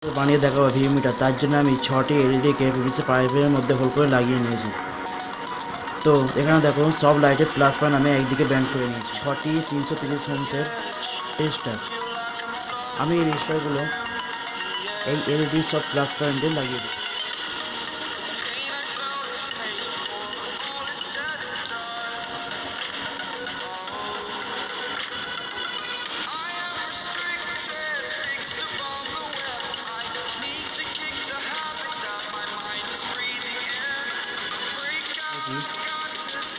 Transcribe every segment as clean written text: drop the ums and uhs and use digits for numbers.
বানিয়ে দেখাবো ভিউমিটার, তার জন্য আমি 6টি এলইডিকে পিভিসি পাইপের মধ্যে হোল করে লাগিয়ে নিয়েছি। তো এখানে দেখো সব লাইটের প্লাস পয়েন্ট আমি একদিকে ব্যান্ড করে নিয়েছি। 6টি 330 হোমসের রেজিস্টার, আমি এই রেজিস্টারগুলো এই এলইডি সব প্লাস পয়েন্টে লাগিয়ে দিই।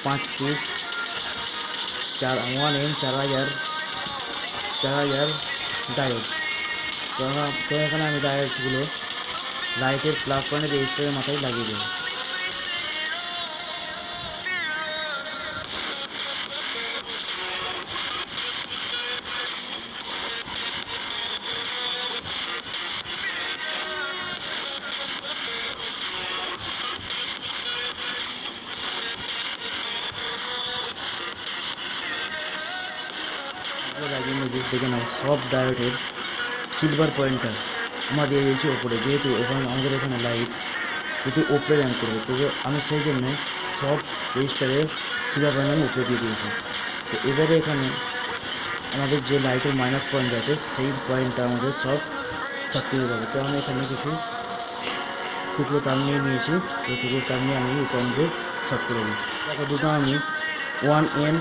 पाँच पीस 4000 ডায়োড। তো এখানে আমি ডায়োডগুলো লাইটের প্লাস পয়েন্টের রেজিস্টারের মাথায় লাগিয়ে দেবো। লাগিয়ে নিয়ে দেখে নাও সব ডায়োডের সিলভার পয়েন্টটা আমার দিয়ে দিয়েছি ওপরে, যেহেতু ওখানে আমাদের এখানে লাইট যদি ওপরে র্যাঙ্ক করবে, তবে আমি সেই জন্য সব রেজিস্টারের সিলভার পয়েন্ট আমি উপরে দিয়ে দিয়েছি। তো এবারে এখানে আমাদের যে লাইটের মাইনাস পয়েন্ট আছে সেই পয়েন্টটা আমাদের সব সার্কিটে যাবে। তো আমি এখানে কিছু টুকরো তার নিয়ে নিয়েছি, তো টুকরো তার নিয়ে আমি এই পয়েন্টে শর্ট করে দিই। দেখো দুটো আমি 1N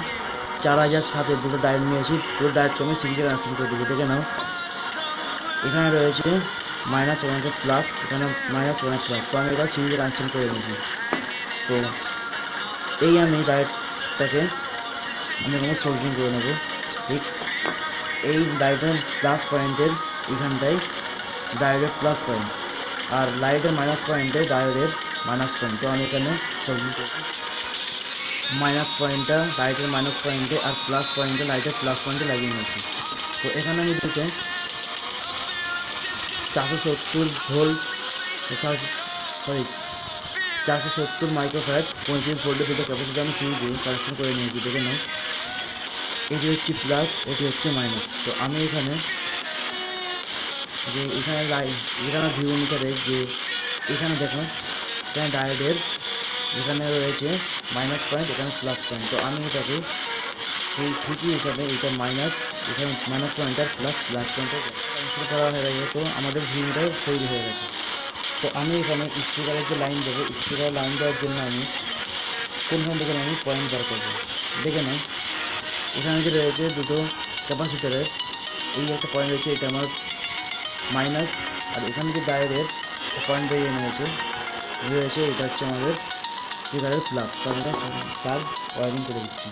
4000 সাথে দুটো ডায়োড নিয়েছি, দুটো ডায়োডকে আমি সিরিজে কানেকশন করে দিই। দেখে নাও এখানে রয়েছে -1 প্লাস, এখানে -1 প্লাস, তো আমি এটা সিরিজে কানেকশন করে নিয়েছি। তো এই আমি ডায়োডটাকে আমি এখানে সোল্ডারিং করে নেবো। ঠিক এই লাইটের প্লাস পয়েন্টের এখানটায় ডায়োডের প্লাস পয়েন্ট, আর লাইটের মাইনাস পয়েন্টে ডায়োডের মাইনাস পয়েন্ট। তো আমি এখানে সোল্ডারিং করছি মাইনাস পয়েন্টটা লাইটের মাইনাস পয়েন্টে আর প্লাস পয়েন্টে লাইটের প্লাস পয়েন্টে লাগিয়ে নিয়েছি। তো এখানে আমি দুটো 470 ভোল্ট, সরি 470 মাইক্রোফ্যারাড 35 ভোল্টের দুটো ক্যাপাসিটার আমি সুইচ দিয়ে কানেকশন করে নিয়েছি। দেখে নাও এটি হচ্ছে প্লাস, এটি হচ্ছে মাইনাস। তো আমি এখানে যে এখানে ভিউমিটারের যে এখানে দেখো এখানে ডায়োডের এখানে রয়েছে মাইনাস পয়েন্ট, এখানে প্লাস পয়েন্ট। তো আমি এটাকে সেই ঠিকই হিসাবে এটা মাইনাস, এখানে মাইনাস পয়েন্ট আর প্লাস পয়েন্টের ক্যান্সেল করা হয়ে গেছে। তো আমাদের ভিউমিটার তৈরি হয়ে গেছে। তো আমি এখানে স্পিকারের যে লাইন দেবো, স্পিকারের লাইন দেওয়ার জন্য আমি কোনখান থেকে আমি পয়েন্ট বার করবো। দেখে নাও এখানে যে রয়েছে দুটো ক্যাপাসিটারের এই একটা পয়েন্ট রয়েছে, এটা আমার মাইনাস, আর এখানে যে ডায়োডের পয়েন্ট বেরিয়ে রয়েছে এটা হচ্ছে আমাদের স্পিকারের প্লাস। তো আমি তার ওয়ারিং করে দিচ্ছি।